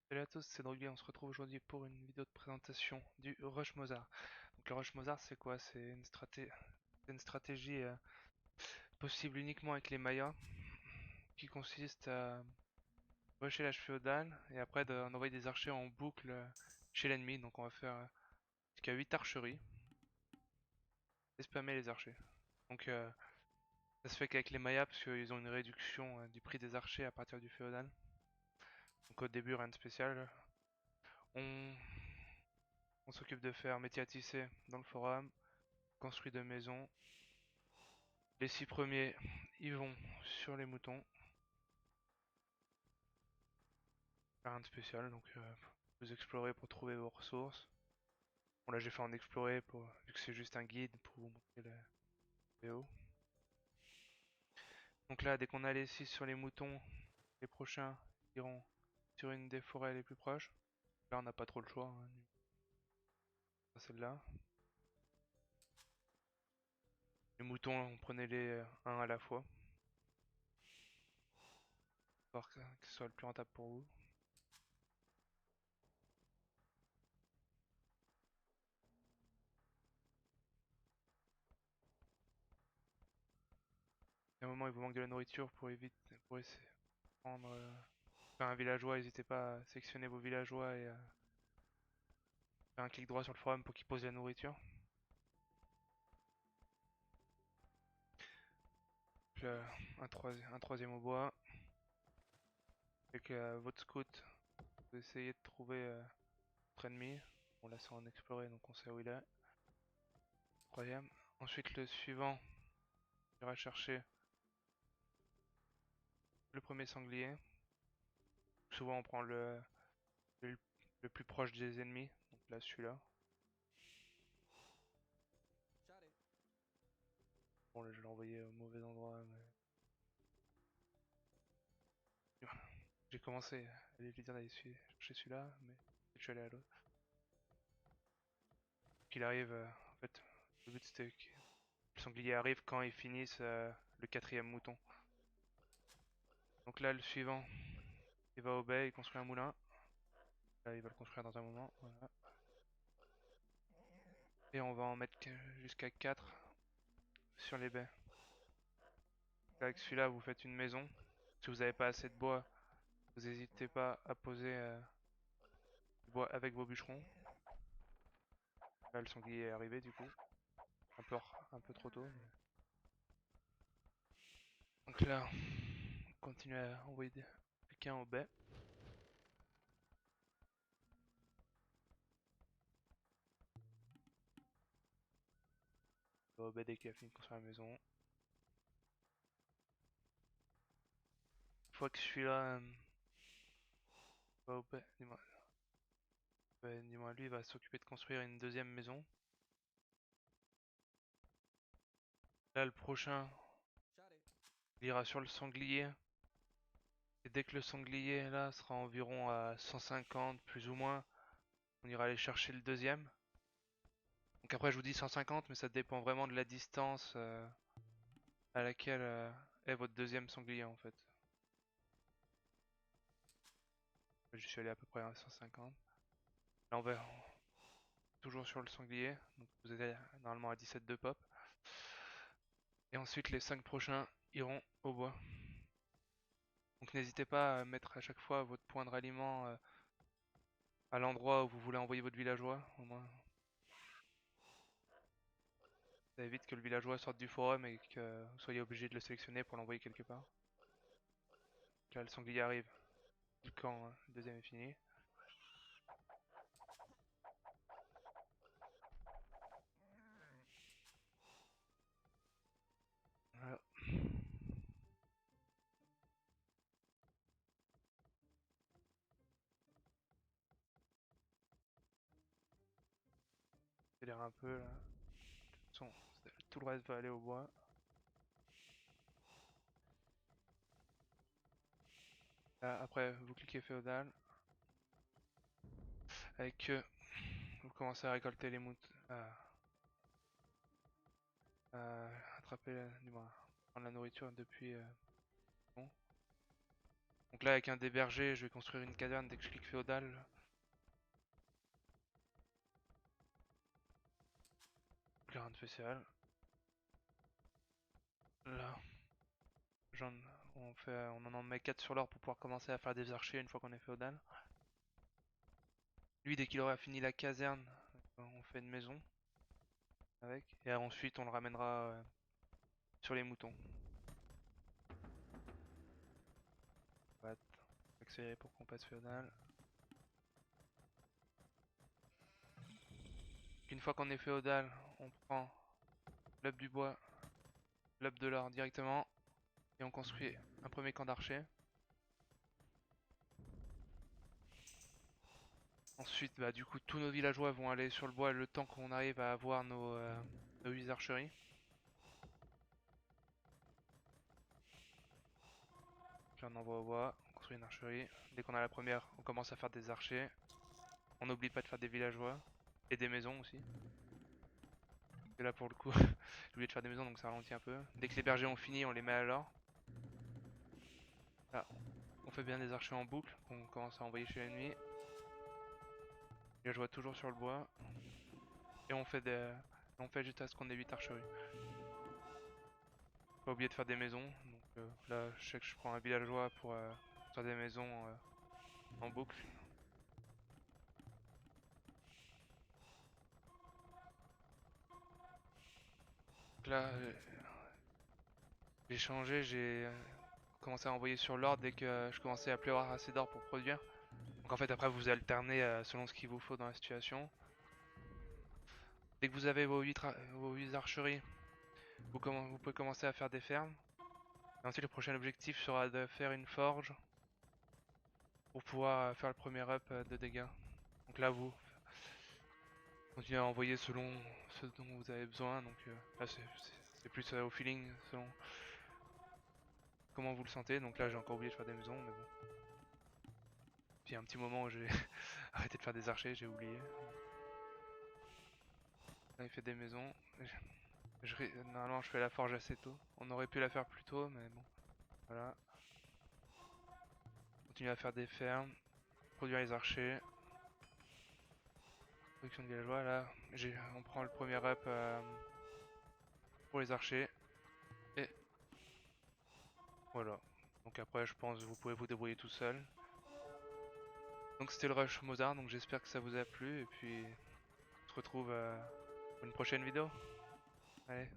Salut à tous, c'est Drogby, on se retrouve aujourd'hui pour une vidéo de présentation du Rush Mozart. Donc le Rush Mozart c'est quoi? C'est une stratégie possible uniquement avec les Mayas qui consiste à rusher l'âge féodal et après d'envoyer des archers en boucle chez l'ennemi. Donc on va faire jusqu'à 8 archeries et spammer les archers. Donc ça se fait qu'avec les Mayas parce qu'ils ont une réduction du prix des archers à partir du féodal. Donc au début rien de spécial. On, on s'occupe de faire métier à tisser dans le forum, construit de maisons. Les 6 premiers, ils vont sur les moutons. Rien de spécial, donc vous explorez pour trouver vos ressources. Bon là j'ai fait en explorer pour, vu que c'est juste un guide pour vous montrer la vidéo. Donc là dès qu'on a les 6 sur les moutons, les prochains iront sur une des forêts les plus proches. Là on n'a pas trop le choix, hein. Celle-là. Les moutons, on prenait les un à la fois. Pour que ce soit le plus rentable pour vous. À un moment il vous manque de la nourriture pour essayer de prendre un villageois, n'hésitez pas à sélectionner vos villageois et faire un clic droit sur le forum pour qu'ils posent la nourriture. Donc là, un troisième au bois. Avec votre scout, vous essayez de trouver votre ennemi. Bon là c'est en explorer donc on sait où il est. Troisième. Ensuite le suivant ira chercher le premier sanglier. Souvent on prend le, le plus proche des ennemis. Donc là celui-là. Bon là je l'ai envoyé au mauvais endroit mais... J'ai commencé à lui dire d'aller chercher celui-là mais je suis allé à l'autre. Qu'il arrive, en fait le but c'était que le sanglier arrive quand ils finissent le quatrième mouton. Donc là le suivant il va au baie, il construit un moulin. Là il va le construire dans un moment. Voilà. Et on va en mettre jusqu'à 4 sur les baies. Avec celui-là vous faites une maison. Si vous n'avez pas assez de bois, vous n'hésitez pas à poser du bois avec vos bûcherons. Là le sanglier est arrivé du coup. Un peu trop tôt. Donc là, on continue à envoyer quelqu'un au baie. Il va au baie dès qu'il a fini de construire la maison. Une fois que celui-là va au baie, dis-moi, lui il va s'occuper de construire une deuxième maison. Là le prochain, il ira sur le sanglier. Et dès que le sanglier là sera environ à 150 plus ou moins, on ira aller chercher le deuxième. Donc après je vous dis 150 mais ça dépend vraiment de la distance à laquelle est votre deuxième sanglier en fait. Je suis allé à peu près à 150. Là on va toujours sur le sanglier, donc vous êtes normalement à 17 de pop. Et ensuite les 5 prochains iront au bois. Donc n'hésitez pas à mettre à chaque fois votre point de ralliement à l'endroit où vous voulez envoyer votre villageois, au moins. Ça évite que le villageois sorte du forum et que vous soyez obligé de le sélectionner pour l'envoyer quelque part. Là le sanglier arrive, le camp, hein, le deuxième est fini. Voilà. Accélère un peu là. De toute façon, tout le reste va aller au bois. Là, après, vous cliquez féodal. Avec vous commencez à récolter les moutons. Attraper, du moins, prendre la nourriture depuis bon. Donc là avec un des bergers, je vais construire une caserne dès que je clique féodal. Terrain de festival. Là, on en met 4 sur l'or pour pouvoir commencer à faire des archers une fois qu'on est féodal. Lui, dès qu'il aura fini la caserne, on fait une maison avec. Et ensuite, on le ramènera sur les moutons. On va accélérer pour qu'on passe féodal. Une fois qu'on est féodal, on prend l'œuf du bois, l'œuf de l'or directement. Et on construit un premier camp d'archers. Ensuite, bah, du coup, tous nos villageois vont aller sur le bois le temps qu'on arrive à avoir nos 8 archeries. Puis on envoie au bois, on construit une archerie. Dès qu'on a la première, on commence à faire des archers. On n'oublie pas de faire des villageois et des maisons aussi. Et là, pour le coup, j'ai oublié de faire des maisons donc ça ralentit un peu. Dès que les bergers ont fini, on les met à l'or. Là, on fait bien des archers en boucle, on commence à envoyer chez l'ennemi. Villageois toujours sur le bois. Et on fait jusqu'à ce qu'on ait 8 archeries. Pas oublier de faire des maisons. Donc là, je sais que je prends un villageois pour faire des maisons en boucle. Donc là, j'ai changé, j'ai commencé à envoyer sur l'or dès que je commençais à plus avoir assez d'or pour produire. Donc en fait, après, vous alternez selon ce qu'il vous faut dans la situation. Dès que vous avez vos 8 archeries, vous pouvez commencer à faire des fermes. Et ensuite, le prochain objectif sera de faire une forge pour pouvoir faire le premier up de dégâts. Donc là, vous continuez à envoyer selon ce dont vous avez besoin. Donc là, c'est plus au feeling, selon comment vous le sentez. Donc là, j'ai encore oublié de faire des maisons, mais bon. Puis il y a un petit moment où j'ai arrêté de faire des archers, j'ai oublié. Là, il fait des maisons. Normalement, je fais la forge assez tôt. On aurait pu la faire plus tôt, mais bon. Voilà. Continuer à faire des fermes. Produire les archers. Production de villageois. Là, on prend le premier up pour les archers. Et voilà. Donc après, je pense que vous pouvez vous débrouiller tout seul. Donc c'était le Rush Mozart. Donc j'espère que ça vous a plu. Et puis, on se retrouve pour une prochaine vidéo. Allez.